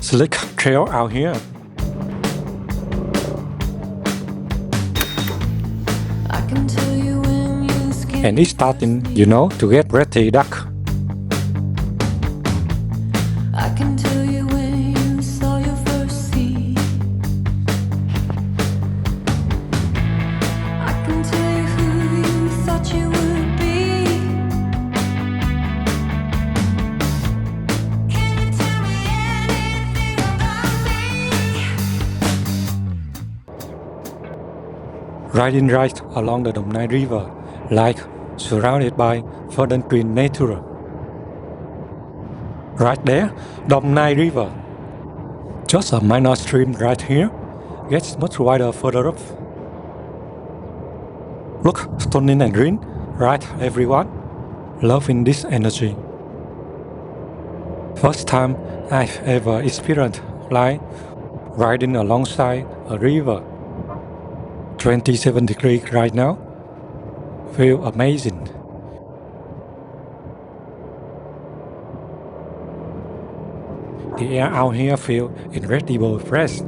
slick trail out here. I can tell you when you scared And it's starting, to get pretty dark. I can tell you when you saw your first sea. I can tell you who you thought you would be. Can you tell me anything about me? Riding right along the Đồng Nai River, like surrounded by verdant green nature. Right there, Đồng Nai River. Just a minor stream right here, gets much wider further up. Look, stunning and green, right everyone? Loving this energy. First time I've ever experienced like riding alongside a river. 27 degrees right now. Feel amazing. The air out here feels incredibly fresh.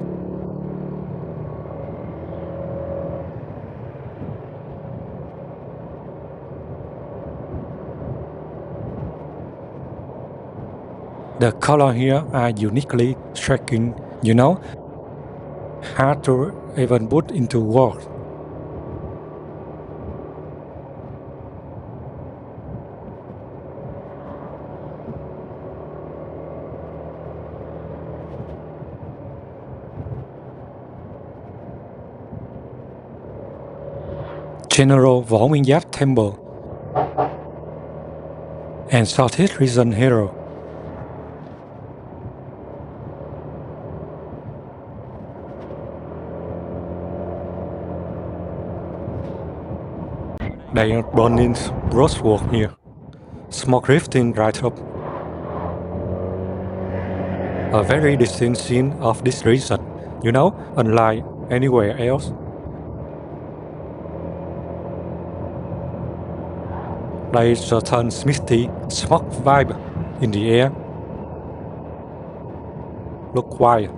The colors here are uniquely striking, hard to even put into words. General Võ Nguyên Giáp Temple and Southeast Region Hero. They are burning roadwork here, smoke drifting right up. A very distinct scene of this region, unlike anywhere else. There is a certain misty smoke vibe in the air. Look wild.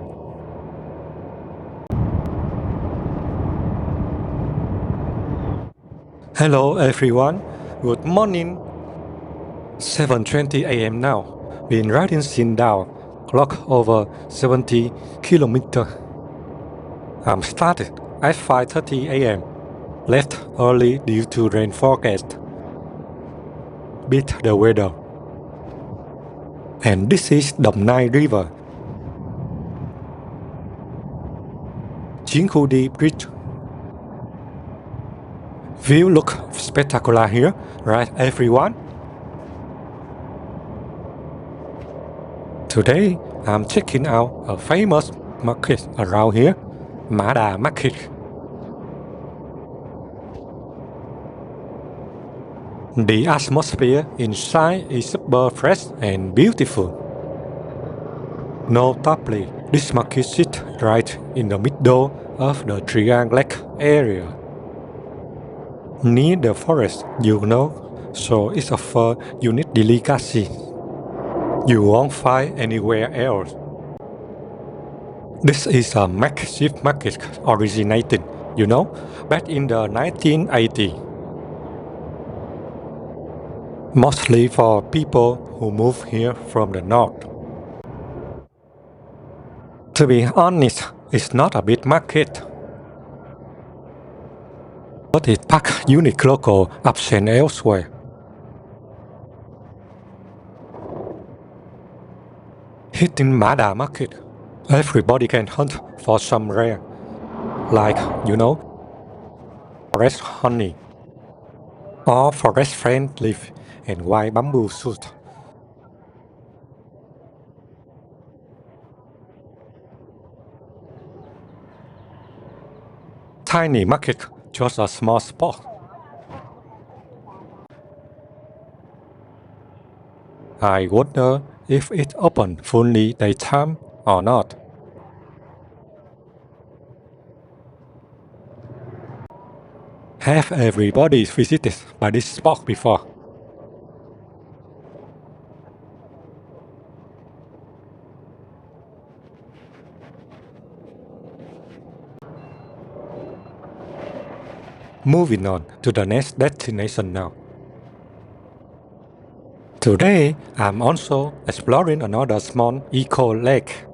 Hello everyone, good morning. 7:20 a.m. now. Been riding scene down, clock over 70 kilometers. I'm started at 5:30 a.m. Left early due to rain forecast. Beat the weather. And this is Đồng Nai River. Chiến khu D Bridge. View look spectacular here, right everyone? Today I'm checking out a famous market around here, Mã Đà Market. The atmosphere inside is super fresh and beautiful. Notably, this market sits right in the middle of the Triangle Lake area. Near the forest, so it's a unique delicacy. You won't find anywhere else. This is a makeshift market originated, back in the 1980s. Mostly for people who move here from the north. To be honest, it's not a big market, but it packs unique local options elsewhere. Hitting Mã Đà Market, everybody can hunt for some rare, like, forest honey, or forest friend leaf and white bamboo shoot. Tiny market, just a small spot. I wonder if it's open fully daytime or not. Have everybody visited by this spot before? Moving on to the next destination now. Today, I'm also exploring another small eco lake.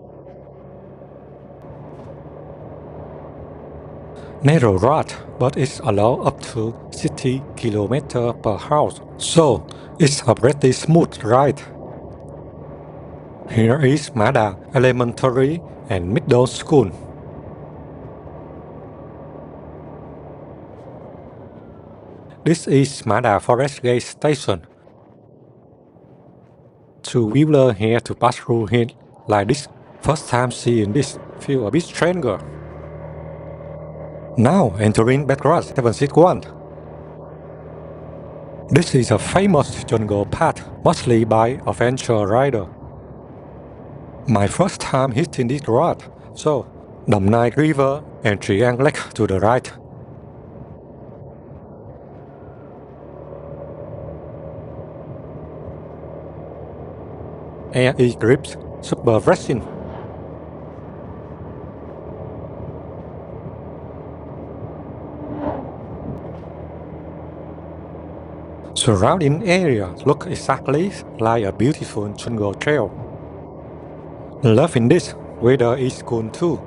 Narrow road, but it's allowed up to 60 km per hour, so it's a pretty smooth ride. Here is Mada Elementary and Middle School. This is Mada Forest Gate Station. Two-wheeler here to pass through here like this. First time seeing this, feel a bit stranger. Now entering Backroad 761. This is a famous jungle path, mostly by adventure rider. My first time hitting this road, so Đồng Nai River and Triangle Lake to the right. Air is crisp, super refreshing. Surrounding area look exactly like a beautiful jungle trail. Loving this, weather is cool too.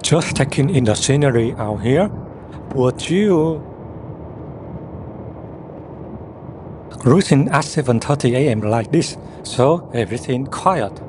Just taking in the scenery out here. Would you? Cruising at 7:30 a.m. like this, so everything quiet.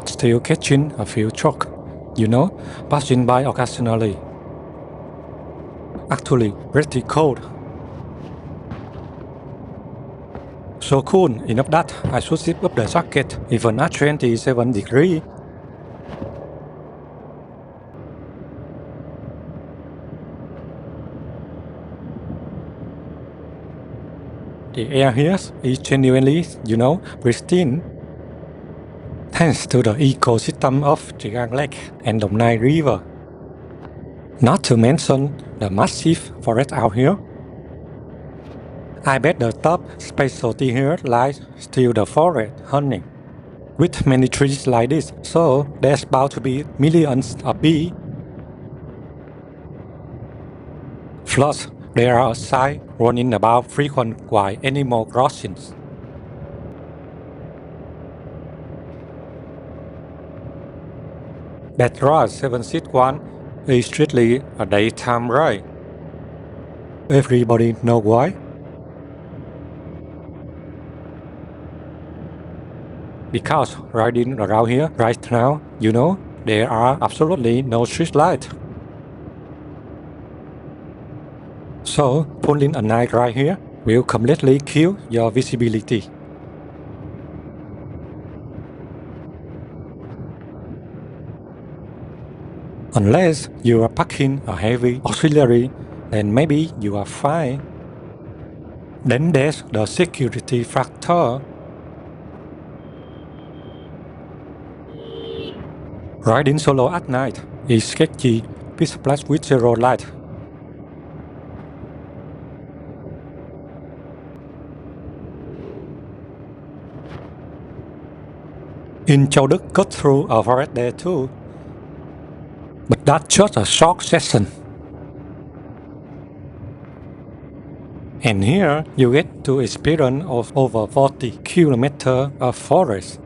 Still catching a few trucks, passing by occasionally. Actually, pretty cold. So cool enough that I should zip up the jacket even at 27 degrees. The air here is genuinely, pristine. Thanks to the ecosystem of Triangle Lake and Đồng Nai River. Not to mention the massive forest out here. I bet the top specialty here lies still the forest hunting. With many trees like this, so there's bound to be millions of bees. Plus, there are signs warning about frequent wild animal crossings. Backroad 761 is strictly a daytime ride. Everybody know why? Because riding around here right now, there are absolutely no street lights. So, pulling a night ride here will completely kill your visibility. Unless you are packing a heavy auxiliary, then maybe you are fine. Then there's the security factor. Riding solo at night is sketchy, pitch black with zero light. In Châu Đức got through a forest there too. But that's just a short session. And here you get to experience of over 40 kilometers of forest.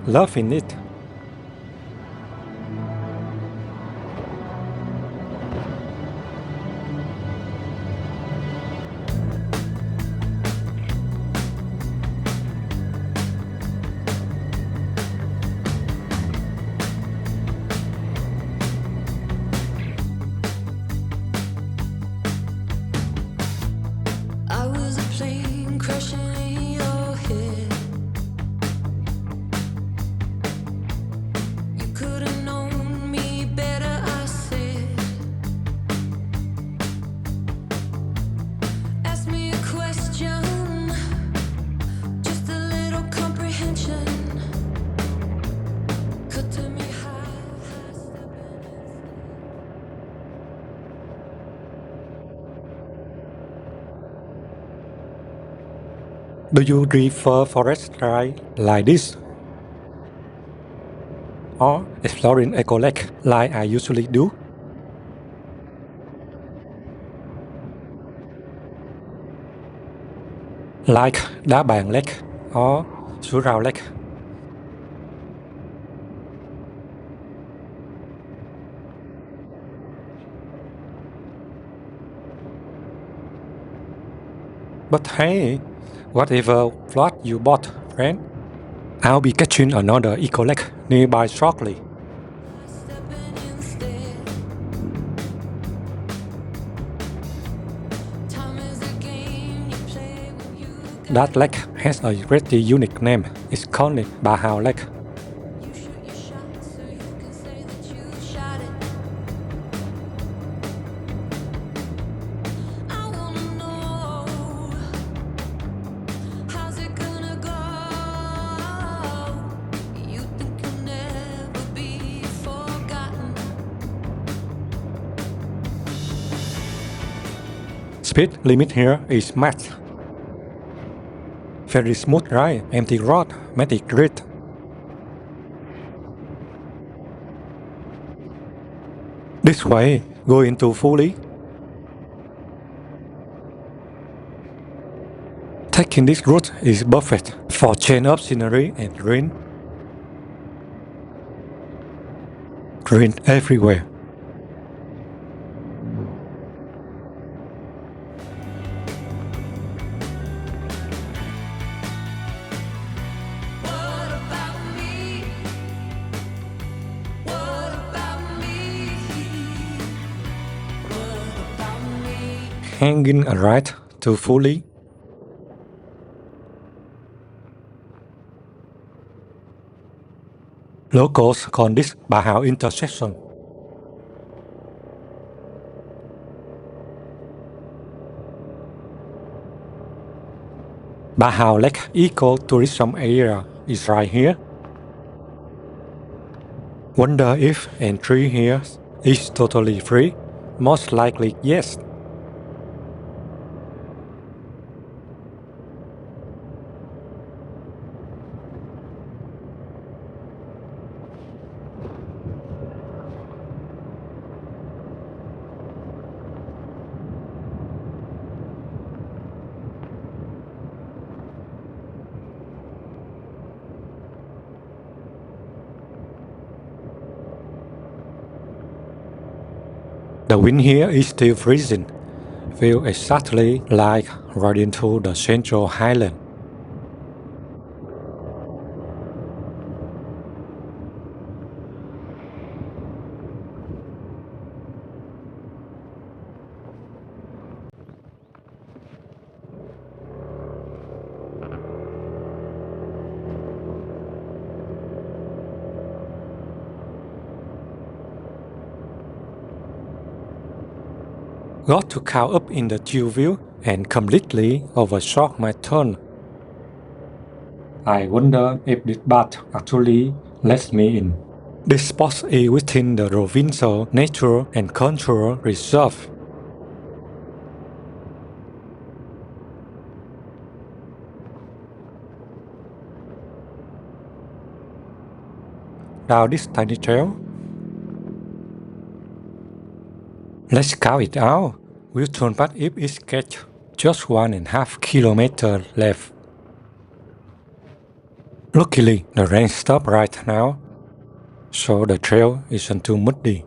Loving it. Do you prefer forest ride like this? Or exploring eco lake like I usually do? Like Đá Bàn Lake or Suối Rào Lake? But hey, whatever float you bought, friend, I'll be catching another eco lake nearby shortly. Stepping instead. Time is a game you play when you That lake has a pretty unique name. It's called Bà Hào Lake. you shoot your shot so you can say that you shot it. I wanna know, how's it gonna go? You think you'll never be forgotten. Speed limit here is max. Very smooth ride, empty road, matic grid. This way, go into fully. Taking this route is perfect for change of scenery and green. Green everywhere. What about me? What about me? What about me? Hanging a right to fully. Locals call this Bà Hào intersection. Bà Hào Lake Eco-Tourism Area is right here. Wonder if entry here is totally free? Most likely yes. The wind here is still freezing. Feel exactly like riding through the Central Highland. Got to cow up in the chill view and completely overshot my turn. I wonder if this path actually lets me in. This spot is within the Provincial Nature and Cultural Reserve. Down this tiny trail. Let's count it out. We'll turn back if it's get just 1.5 kilometers left. Luckily, the rain stopped right now, so the trail isn't too muddy.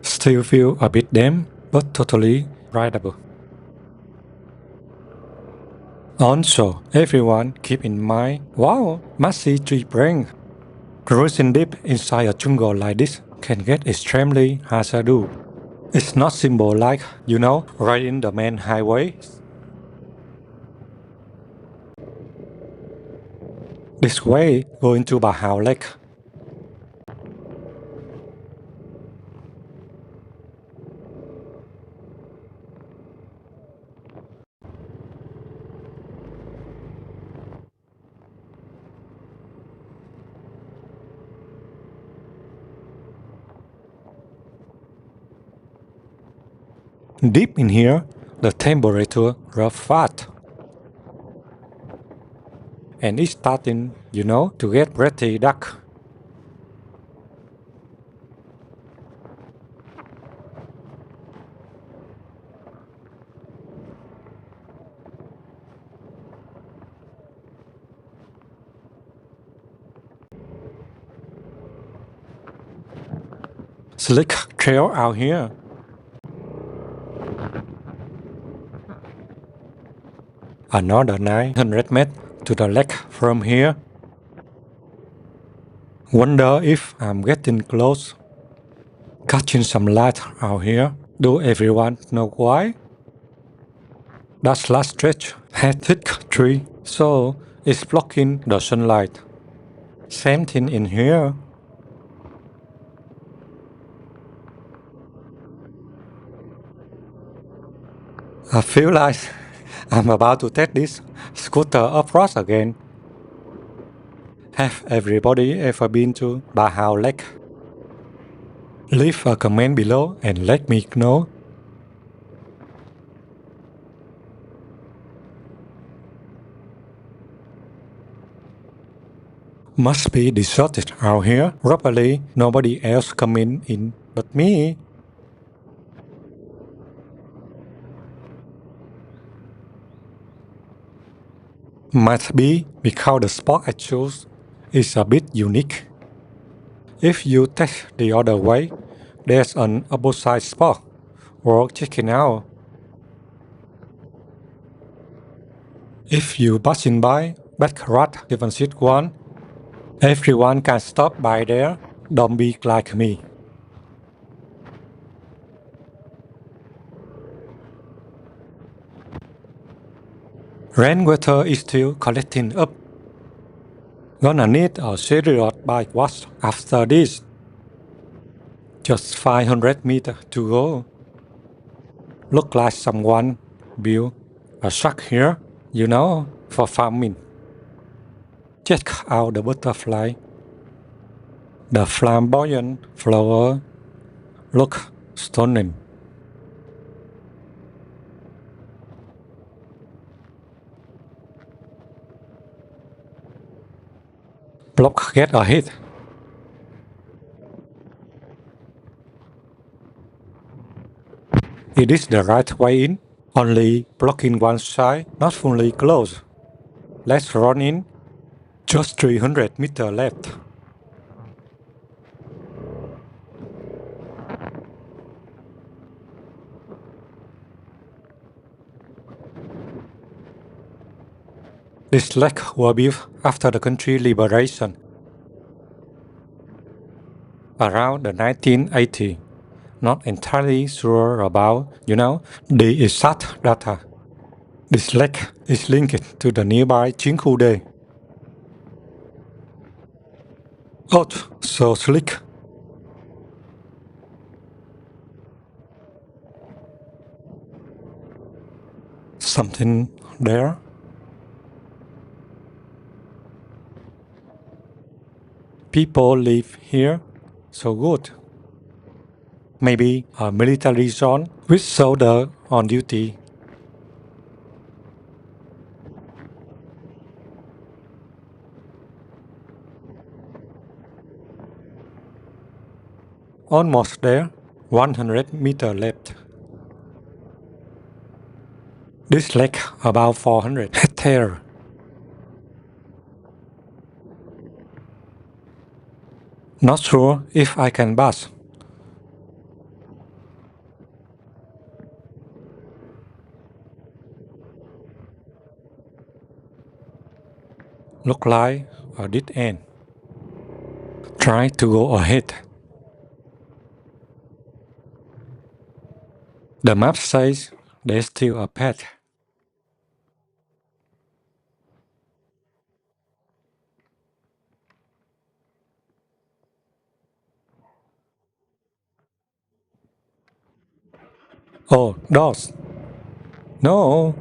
Still feel a bit damp, but totally rideable. Also, everyone keep in mind, wow, massive tree branch. Cruising deep inside a jungle like this can get extremely hazardous. It's not simple like, riding the main highway. This way, going to Bà Hào Lake. Deep in here, the temperature drops fast. and it's starting, to get pretty dark. Slick trail out here. Another 900 meters to the lake from here. Wonder if I'm getting close. Catching some light out here. Do everyone know why? That last stretch had thick tree, so it's blocking the sunlight. Same thing in here. I feel like I'm about to take this scooter off-road again. Have everybody ever been to Backroad Lake? Leave a comment below and let me know. Must be deserted out here. Probably nobody else coming in but me. Might be because the spot I chose is a bit unique. If you take the other way, there's an opposite spot worth checking out. If you passing by Backroad 761, everyone can stop by there. Don't be like me. Rainwater is still collecting up. Gonna need a serious bike wash after this. Just 500 meters to go. Look like someone built a shack here, for farming. Check out the butterfly. The flamboyant flower look stunning. Block get ahead. It is the right way in, only blocking one side, not fully closed. Let's run in. Just 300 meters left. This lake was built after the country liberation, around the 1980s. Not entirely sure about, the exact data. This lake is linked to the nearby Chinkude. Oh, so slick. Something there? People live here, so good. Maybe a military zone with soldier on duty. Almost there, 100 meters left. This lake about 400 hectares. Not sure if I can pass. Look like a dead end. Try to go ahead. The map says there's still a path. Oh, doors. No.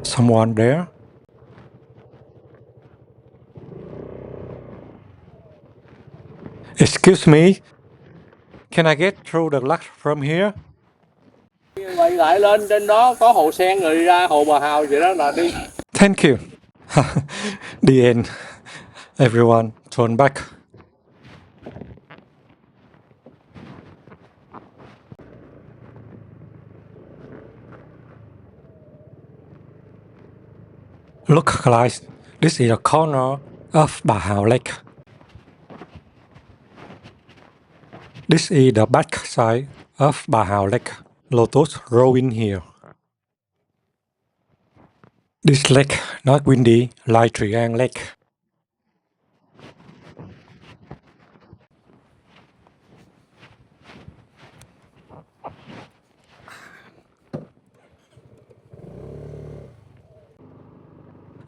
Someone there? Excuse me, can I get through the lock from here? Quay lại lên trên đó có hồ sen rồi đi ra hồ Bà Hào vậy đó là đi. Thank you. The end. Everyone, turn back. Look, guys, this is a corner of Bahao Lake. This is the back side of Bahao Lake. Lotus rowing here. This lake not windy like Triang Lake.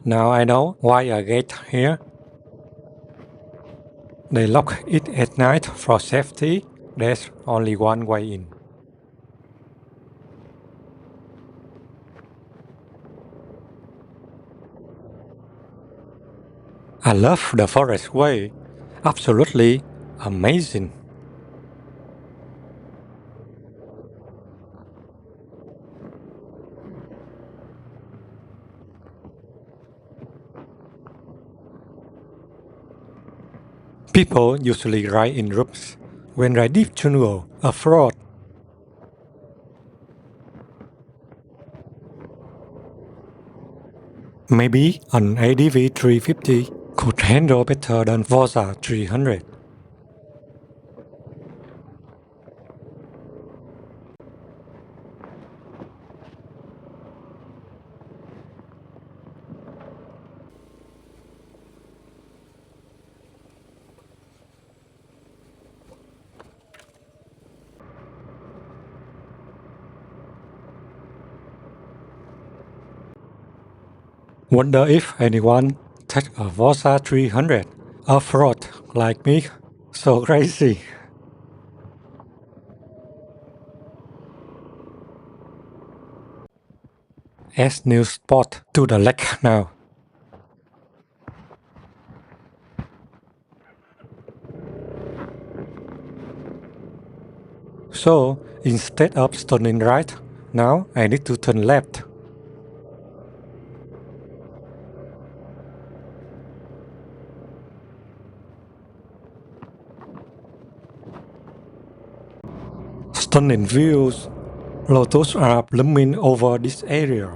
Now I know why I get here. They lock it at night for safety. There's only one way in. I love the forest way. Absolutely amazing. People usually ride in groups when riding tunnel off-road. Maybe an ADV 350 could handle better than Forza 300. Wonder if anyone take a Forza 300 off-road like me. So crazy. Add new spot to the lake now. So instead of turning right, now I need to turn left. Stunning views. Lotus are blooming over this area.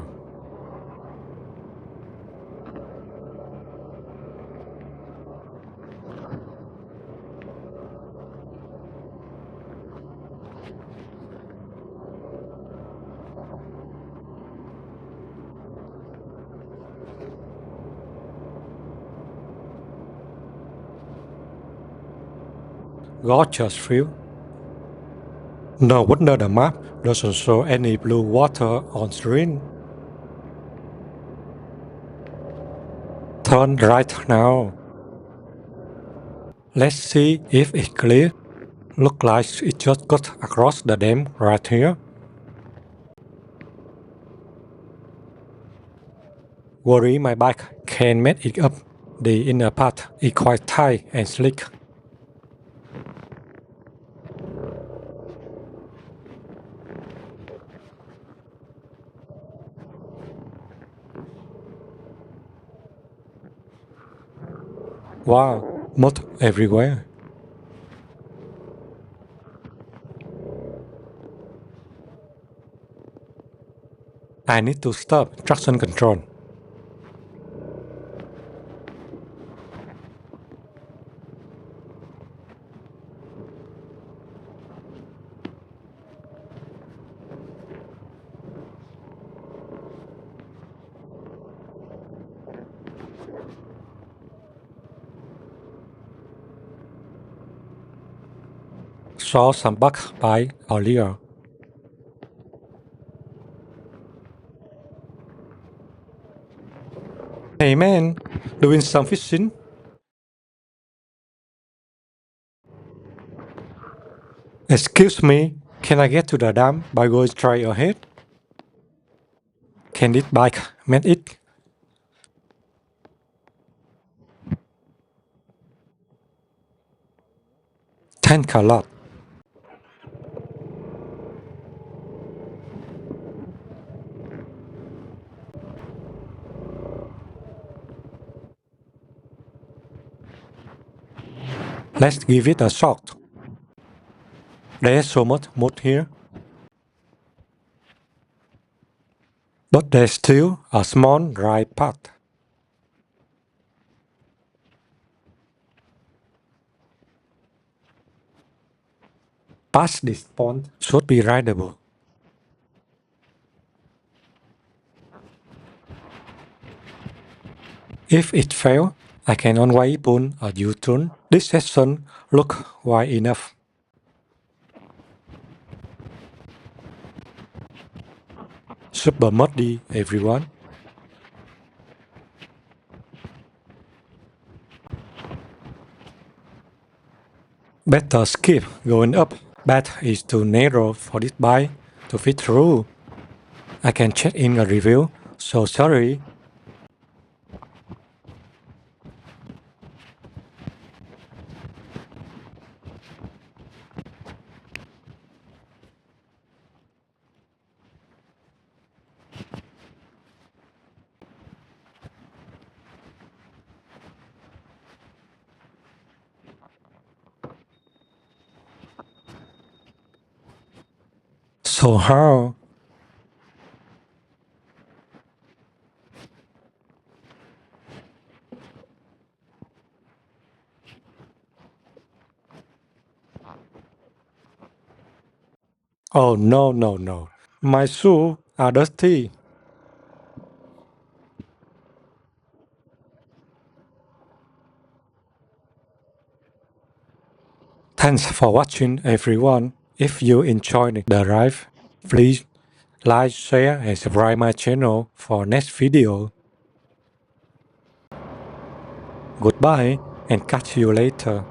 Gorgeous view. No wonder the map doesn't show any blue water on screen. Turn right now. Let's see if it's clear. Look like it just got across the dam right here. Worry my bike can't make it up. The inner part is quite tight and slick. Wow, mud everywhere. I need to stop traction control. Saw some bug by earlier. Hey man, doing some fishing? Excuse me, can I get to the dam by going straight ahead? Can this bike make it? Thanks a lot. Let's give it a shot. There's so much mud here. But there's still a small dry path. Past this point should be rideable. If it fails, I can always pull a U-turn. This section looks wide enough. Super muddy, everyone. Better skip going up. That is too narrow for this bike to fit through. I can check in a review, so sorry. So how? Oh no, no, no. My shoes are dirty. Thanks for watching, everyone. If you enjoyed the ride, please like, share and subscribe my channel for next video. Goodbye and catch you later.